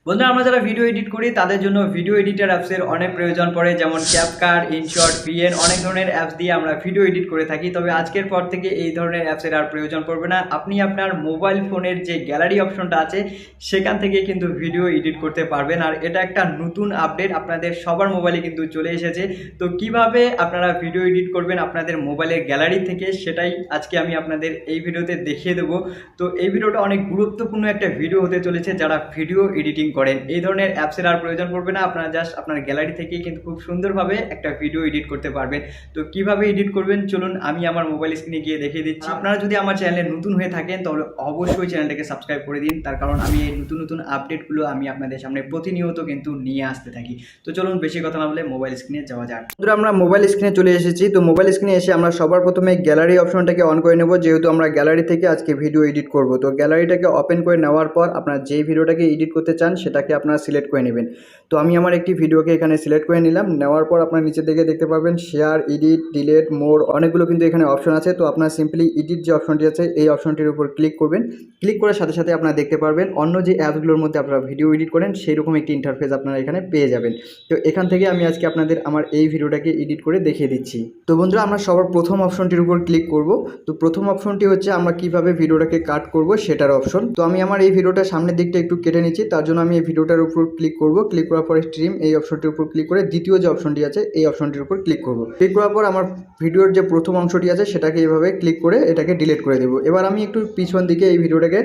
বন্ধুরা, আমরা যারা ভিডিও এডিট করি তাদের জন্য ভিডিও এডিটর অ্যাপসের অনেক প্রয়োজন পড়ে, যেমন ক্যাপকাট, ইনশট, ভিএন, অনেক ধরনের অ্যাপস দিয়ে আমরা ভিডিও এডিট করে থাকি। তবে আজকের পর থেকে এই ধরনের অ্যাপসের আর প্রয়োজন পড়বে না। আপনি আপনার মোবাইল ফোনের যে গ্যালারি অপশনটা আছে সেখান থেকে কিন্তু ভিডিও এডিট করতে পারবেন। আর এটা একটা নতুন আপডেট, আপনাদের সবার মোবাইলে কিন্তু চলে এসেছে। তো কিভাবে আপনারা ভিডিও এডিট করবেন আপনাদের মোবাইলের গ্যালারি থেকে, সেটাই আজকে আমি আপনাদের এই ভিডিওতে দেখিয়ে দেবো। তো এই ভিডিওটা অনেক গুরুত্বপূর্ণ একটা ভিডিও হতে চলেছে। যারা ভিডিও এডিটিং করেন এই ধরনের অ্যাপসের আর প্রয়োজন পড়বে না, আপনারা জাস্ট আপনার গ্যালারি থেকেই কিন্তু খুব সুন্দরভাবে একটা ভিডিও এডিট করতে পারবেন। তো কিভাবে এডিট করবেন চলুন আমি আমার মোবাইল স্ক্রিনে গিয়ে দেখিয়ে দিচ্ছি। আপনারা যদি আমার চ্যানেলে নতুন হয়ে থাকেন তাহলে অবশ্যই চ্যানেলটাকে সাবস্ক্রাইব করে দিন, তার কারণ আমি এই নতুন নতুন আপডেটগুলো আমি আপনাদের সামনে প্রতিনিয়ত কিন্তু নিয়ে আসতে থাকি। তো চলুন বেশি কথা না বলে মোবাইল স্ক্রিনে যাওয়া যাক। বন্ধুরা, আমরা মোবাইল স্ক্রিনে চলে এসেছি। তো মোবাইল স্ক্রিনে এসে আমরা সবার প্রথমে গ্যালারি অপশনটাকে অন করে নেব, যেহেতু আমরা গ্যালারি থেকে আজকে ভিডিও এডিট করব। তো গ্যালারিটাকে ওপেন করে নেওয়ার পর আপনারা যেই ভিডিওটাকে এডিট করতে চান সেটাকে আপনারা সিলেক্ট করে নেবেন। তো আমি আমার একটি ভিডিওকে এখানে সিলেক্ট করে নিলাম। নেওয়ার পর আপনার নিচের দিকে দেখতে পাবেন শেয়ার, এডিট, ডিলেট, মোর অনেকগুলো কিন্তু এখানে অপশন আছে। তো আপনারা সিম্পলি এডিট যে অপশনটি আছে এই অপশনটির উপর ক্লিক করবেন। ক্লিক করার সাথে সাথে আপনারা দেখতে পারবেন অন্য যে অ্যাপসগুলোর মধ্যে আপনারা ভিডিও এডিট করেন সেই রকম একটি ইন্টারফেস আপনারা এখানে পেয়ে যাবেন। তো এখান থেকে আমি আজকে আপনাদের আমার এই ভিডিওটাকে এডিট করে দেখিয়ে দিচ্ছি। তো বন্ধুরা, আমরা সবার প্রথম অপশনটির উপর ক্লিক করব। তো প্রথম অপশনটি হচ্ছে আমরা কিভাবে ভিডিওটাকে কাট করব সেটার অপশন। তো আমি আমার এই ভিডিওটা সামনের দিকটা একটু কেটে নিচ্ছি, তার জন্য আমি এই ভিডিওটার উপর ক্লিক করব। ক্লিক করার পরে স্ট্রিম এই অপশনটির উপর ক্লিক করে দ্বিতীয় যে অপশনটি আছে এই অপশনটির উপর ক্লিক করব। ক্লিক করার পর আমার ভিডিওর যে প্রথম অংশটি আছে সেটাকে এইভাবে ক্লিক করে এটাকে ডিলিট করে দেবো। এবার আমি একটু পিছন দিকে এই ভিডিওটাকে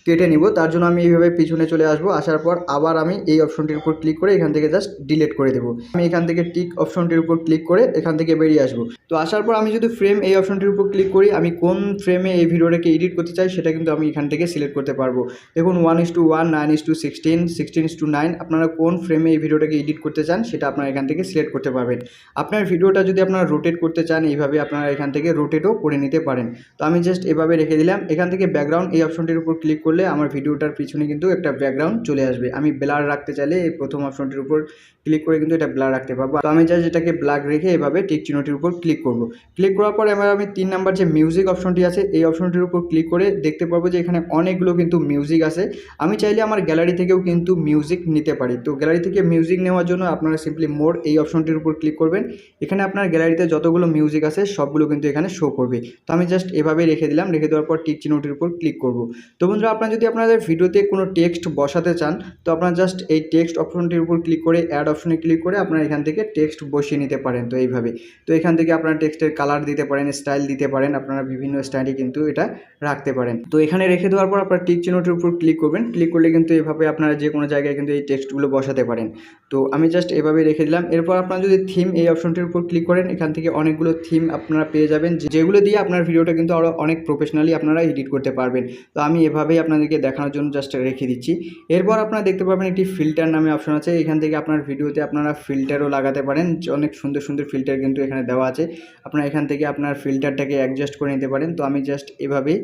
কেটে নিব, তার জন্য আমি এইভাবে পিছনে চলে আসবো। আসার পর আবার আমি এই অপশনটির উপর ক্লিক করে এখান থেকে জাস্ট ডিলিট করে দেবো। আমি এখান থেকে টিক অপশনটির উপর ক্লিক করে এখান থেকে বেরিয়ে আসবো। তো আসার পর আমি যদি ফ্রেম এই অপশনটির উপর ক্লিক করি, আমি কোন ফ্রেমে এই ভিডিওটাকে এডিট করতে চাই সেটা কিন্তু আমি এখান থেকে সিলেক্ট করতে পারবো। দেখুন 1:1, 9:16, 16:9, আপনারা কোন ফ্রেমে এই ভিডিওটাকে এডিট করতে চান সেটা আপনারা এখান থেকে সিলেক্ট করতে পারবেন। আপনার ভিডিওটা যদি আপনারা রোটেট করতে চান এইভাবে আপনারা এখান থেকে রোটেটও করে নিতে পারেন। তো আমি জাস্ট এভাবে রেখে দিলাম। এখান থেকে ব্যাকগ্রাউন্ড এই অপশনটির উপর ক্লিক করলে আমার ভিডিওটার পিছনে কিন্তু একটা ব্যাকগ্রাউন্ড চলে আসবে। আমি ব্লার রাখতে চাইলে এই প্রথম অপশনটির উপর ক্লিক করে কিন্তু এটা ব্লার রাখতে পারবো। তো আমি জাস্ট এটাকে ব্লার রেখে এভাবে টিক চিহ্নটির উপর ক্লিক করব। ক্লিক করার পর এবার আমি 3 নাম্বার যে মিউজিক অপশনটি আছে এই অপশনটির উপর ক্লিক করে দেখতে পারবো যে এখানে অনেকগুলো কিন্তু মিউজিক আছে। আমি চাইলে আমার গ্যালারি থেকেও কিন্তু মিউজিক নিতে পারি। তো গ্যালারি থেকে মিউজিক নেওয়ার জন্য আপনারা সিম্পলি মোর এই অপশনটির উপর ক্লিক করবেন। এখানে আপনার গ্যালারিতে যতগুলো মিউজিক আছে সবগুলো কিন্তু এখানে শো করবে। তো আমি জাস্ট এভাবে রেখে দিলাম। রেখে দেওয়ার পর টিক চিহ্নটির উপর ক্লিক করব। তো বন্ধুরা, আপনারা যদি আপনাদের ভিডিওতে কোনো টেক্সট বসাতে চান তো আপনারা জাস্ট এই টেক্সট অপশনটির উপর ক্লিক করে অ্যাড অপশনে ক্লিক করে আপনারা এখান থেকে টেক্সট বসিয়ে নিতে পারেন। তো এইভাবে তো এখান থেকে আপনারা টেক্সটের কালার দিতে পারেন, স্টাইল দিতে পারেন, আপনারা বিভিন্ন স্টাইলে কিন্তু এটা রাখতে পারেন। তো এখানে রেখে দেওয়ার পর আপনারা টিক চিহ্নটির উপর ক্লিক করবেন। ক্লিক করলে কিন্তু এভাবে আপনারা যে কোনো জায়গায় কিন্তু এই টেক্সটগুলো বসাতে পারেন। তো আমি জাস্ট এভাবে রেখে দিলাম। এরপর আপনারা যদি থিম এই অপশনটির উপর ক্লিক করেন এখান থেকে অনেকগুলো থিম আপনারা পেয়ে যাবেন, যেগুলো দিয়ে আপনার ভিডিওটা কিন্তু আরও অনেক প্রফেশনালি আপনারা এডিট করতে পারবেন। তো আমি এভাবেই আপনাদেরকে দেখানোর জন্য জাস্ট রেখে দিচ্ছি। এরপর আপনারা দেখতে পাবেন একটি ফিল্টার নামে অপশন আছে। এখান থেকে আপনার ভিডিওতে আপনারা ফিল্টারও লাগাতে পারেন। অনেক সুন্দর সুন্দর ফিল্টার কিন্তু এখানে দেওয়া আছে। আপনারা এখান থেকে আপনার ফিল্টারটাকে অ্যাডজাস্ট করে নিতে পারেন। তো আমি জাস্ট এভাবেই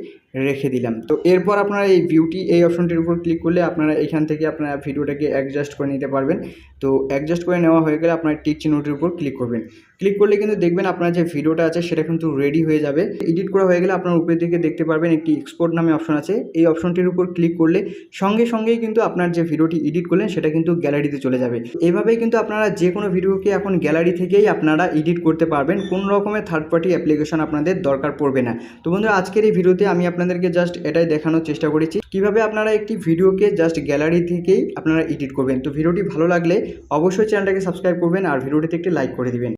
রেখে দিলাম। তো এরপর আপনারা এই বিউটি এই অপশনটির উপর ক্লিক করলে আপনারা এখান থেকে আপনারা ভিডিওটাকে অ্যাডজাস্ট করে নিতে পারবেন। তো অ্যাডজাস্ট করে নেওয়া হয়ে গেলে আপনার টিক চিহ্নটির উপর ক্লিক করবেন। ক্লিক করলে কিন্তু দেখবেন আপনার যে ভিডিওটা আছে সেটা কিন্তু রেডি হয়ে যাবে। এডিট করা হয়ে গেলে আপনার উপরের দিকে দেখতে পারবেন একটি এক্সপোর্ট নামে অপশন আছে। এই অপশনটির উপর ক্লিক করলে সঙ্গে সঙ্গেই কিন্তু আপনার যে ভিডিওটি এডিট করলেন সেটা কিন্তু গ্যালারিতে চলে যাবে। এভাবেই কিন্তু আপনারা যে কোনো ভিডিওকে এখন গ্যালারি থেকেই আপনারা এডিট করতে পারবেন। কোনো রকমের থার্ড পার্টি অ্যাপ্লিকেশন আপনাদের দরকার পড়বে না। তো বন্ধুরা, আজকের এই ভিডিওতে আমি আপনাদেরকে জাস্ট এটাই দেখানোর চেষ্টা করেছি কিভাবে আপনারা একটি ভিডিওকে জাস্ট গ্যালারি থেকেই আপনারা এডিট করবেন। তো ভিডিওটি ভালো লাগলে অবশ্যই চ্যানেলটাকে সাবস্ক্রাইব করবেন আর ভিডিওটিতে একটি লাইক করে দিবেন।